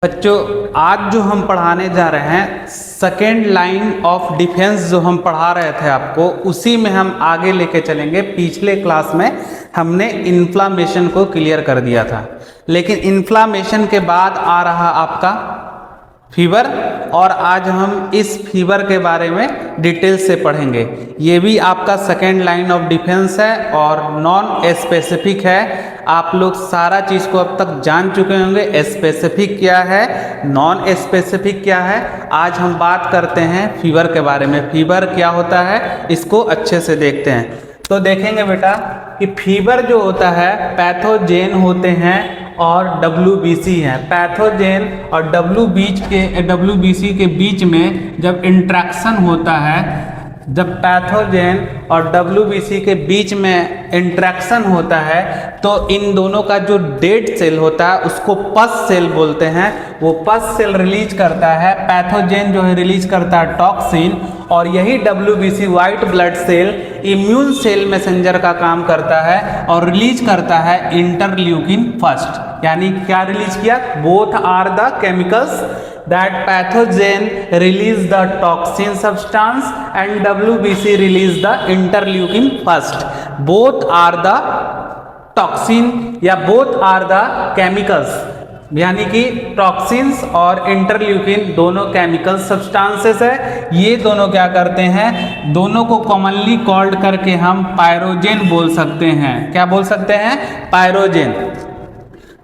बच्चों, आज जो हम पढ़ाने जा रहे हैं सेकेंड लाइन ऑफ डिफेंस जो हम पढ़ा रहे थे आपको, उसी में हम आगे लेके चलेंगे। पिछले क्लास में हमने इन्फ्लामेशन को क्लियर कर दिया था, लेकिन इन्फ्लामेशन के बाद आ रहा आपका फीवर, और आज हम इस फीवर के बारे में डिटेल से पढ़ेंगे। ये भी आपका सेकेंड लाइन ऑफ डिफेंस है और नॉन स्पेसिफिक है। आप लोग सारा चीज़ को अब तक जान चुके होंगे, स्पेसिफिक क्या है, नॉन स्पेसिफिक क्या है। आज हम बात करते हैं फीवर के बारे में। फीवर क्या होता है इसको अच्छे से देखते हैं। तो देखेंगे बेटा कि फीवर जो होता है पैथोजेन होते हैं और WBC है। पैथोजेन और WBC के बीच में जब इंट्रैक्शन होता है, जब पैथोजेन और WBC के बीच में इंट्रैक्शन होता है, तो इन दोनों का जो डेड सेल होता है उसको पस सेल बोलते हैं। वो पस सेल रिलीज करता है, पैथोजेन जो है रिलीज करता है टॉक्सिन, और यही WBC white blood cell immune cell messenger का काम करता है और रिलीज करता है इंटरल्यूकिन फर्स्ट। यानी क्या रिलीज किया? Both are the chemicals that pathogen release the toxin substance and WBC release the interleukin first. Both are the toxin या both are the chemicals, यानी कि टॉक्सिन्स और इंटरल्यूकिन दोनों केमिकल सब्सटेंसेस है। ये दोनों क्या करते हैं? दोनों को कॉमनली कॉल्ड करके हम पायरोजेन बोल सकते हैं। क्या बोल सकते हैं? पायरोजेन।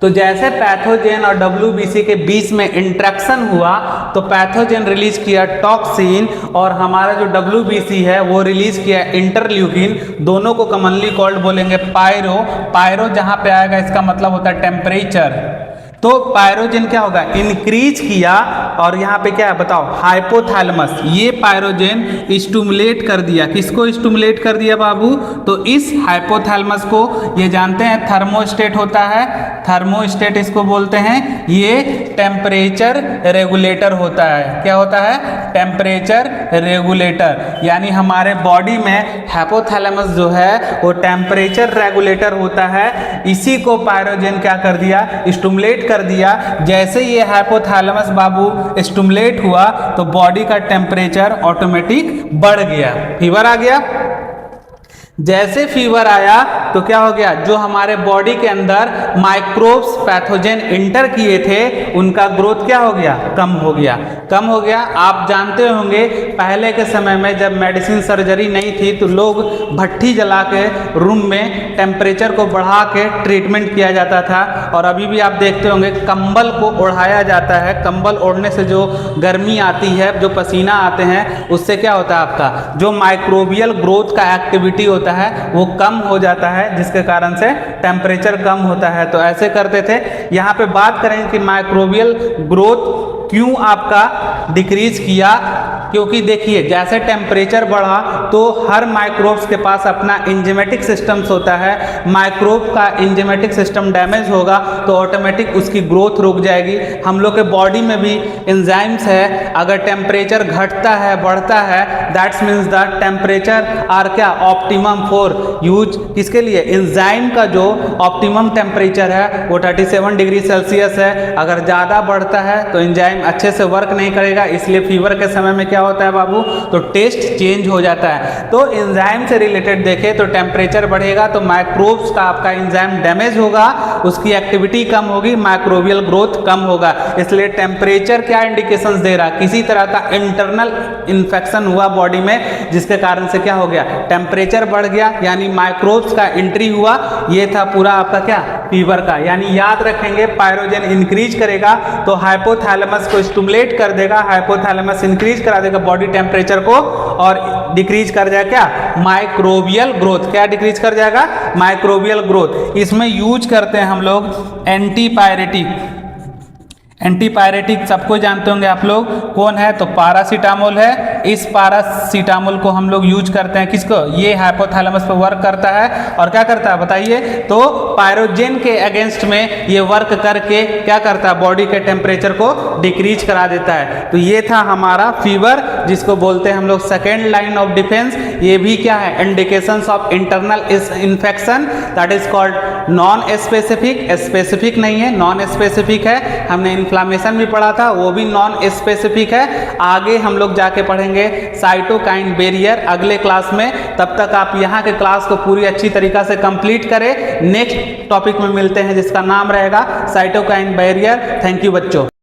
तो जैसे पैथोजेन और WBC के बीच में इंट्रैक्शन हुआ तो पैथोजेन रिलीज किया टॉक्सिन और हमारा जो WBC है वो रिलीज किया इंटरल्यूकिन। दोनों को कॉमनली कॉल्ड बोलेंगे पायरो। पायरो जहां पे आएगा इसका मतलब होता है टेम्परेचर। तो पायरोजेन क्या होगा? इंक्रीज किया, और यहाँ पे क्या है बताओ? हाइपोथैलेमस। ये पायरोजेन स्टिमुलेट कर दिया। किसको स्टिमुलेट कर दिया बाबू? तो इस हाइपोथैलेमस को, ये जानते हैं थर्मोस्टेट होता है, थर्मोस्टेट इसको बोलते हैं। ये टेम्परेचर रेगुलेटर होता है। क्या होता है? Temperature regulator. यानी हमारे बॉडी में हाइपोथैलेमस जो है वो टेम्परेचर रेगुलेटर होता है। इसी को पायरोजेन क्या कर दिया? स्टिमुलेट कर दिया। जैसे ये हाइपोथैलेमस बाबू स्टिमुलेट हुआ तो बॉडी का टेम्परेचर ऑटोमेटिक बढ़ गया, फीवर आ गया। जैसे फीवर आया तो क्या हो गया? जो हमारे बॉडी के अंदर माइक्रोब्स पैथोजेन इंटर किए थे उनका ग्रोथ क्या हो गया? कम हो गया। कम हो गया। आप जानते होंगे पहले के समय में जब मेडिसिन सर्जरी नहीं थी तो लोग भट्ठी जला के रूम में टेम्परेचर को बढ़ा के ट्रीटमेंट किया जाता था। और अभी भी आप देखते होंगे कंबल को ओढ़ाया जाता है। कंबल ओढ़ने से जो गर्मी आती है, जो पसीना आते हैं, उससे क्या होता है? आपका जो माइक्रोबियल ग्रोथ का एक्टिविटी होता है वो कम हो जाता है, जिसके कारण से टेम्परेचर कम होता है। तो ऐसे करते थे। यहाँ पे बात करें कि माइक्रोबियल ग्रोथ क्यों आपका डिक्रीज किया? क्योंकि देखिए जैसे टेम्परेचर बढ़ा तो हर माइक्रोब्स के पास अपना एंजाइमेटिक सिस्टम्स होता है। माइक्रोब का एंजाइमेटिक सिस्टम डैमेज होगा तो ऑटोमेटिक उसकी ग्रोथ रुक जाएगी। हम लोग के बॉडी में भी एंजाइम्स है, अगर टेम्परेचर घटता है बढ़ता है, that's means the temperature are क्या? Optimum for use. किसके लिए? एंजाइम का जो ऑप्टिमम टेम्परेचर है वो 37 डिग्री सेल्सियस है। अगर ज़्यादा बढ़ता है तो एंजाइम अच्छे से वर्क नहीं करेगा, इसलिए फीवर के समय में क्या होता है बाबू? तो टेस्ट चेंज हो जाता है। तो एंजाइम से रिलेटेड देखें तो टेम्परेचर बढ़ेगा तो माइक्रोब्स का आपका एंजाइम डैमेज होगा, उसकी एक्टिविटी कम होगी, माइक्रोबियल ग्रोथ कम होगा। इसलिए टेम्परेचर क्या इंडिकेशंस दे रहा? किसी तरह का इंटरनल इन्फेक्शन हुआ बॉडी में, जिसके कारण से क्या हो गया? टेम्परेचर बढ़ गया, यानी माइक्रोब्स का एंट्री हुआ। ये था पूरा आपका क्या? फीवर का। यानी याद रखेंगे पायरोजेन इंक्रीज करेगा तो हाइपोथैलेमस को स्टिमुलेट कर देगा, हाइपोथैलेमस इंक्रीज करा देगा बॉडी टेम्परेचर को, और डिक्रीज कर जाएगा क्या? Microbial growth. क्या डिक्रीज कर जाएगा? Microbial growth. इसमें यूज करते हैं हम लोग एंटीपायरेटिक। एंटीपायरेटिक सबको जानते होंगे आप लोग, कौन है? तो पैरासीटामोल है। इस पैरासीटामोल को हम लोग यूज करते हैं किसको? ये हाइपोथैलेमस पर वर्क करता है और क्या करता है बताइए? तो पायरोजेन के अगेंस्ट में ये वर्क करके क्या करता है? बॉडी के टेम्परेचर को डिक्रीज करा देता है। तो ये था हमारा फीवर। जिसको बोलते हैं हम लोग सेकेंड लाइन ऑफ डिफेंस। ये भी क्या है, indications of internal infection, that is called non specific, specific नहीं है, नॉन स्पेसिफिक है। हमने इन्फ्लामेशन भी पढ़ा था, वो भी नॉन स्पेसिफिक है। आगे हम लोग जाके पढ़ेंगे साइटोकाइन बैरियर अगले क्लास में। तब तक आप यहाँ के क्लास को पूरी अच्छी तरीका से कंप्लीट करें। नेक्स्ट टॉपिक में मिलते हैं जिसका नाम रहेगा साइटोकाइन बैरियर। थैंक यू बच्चों।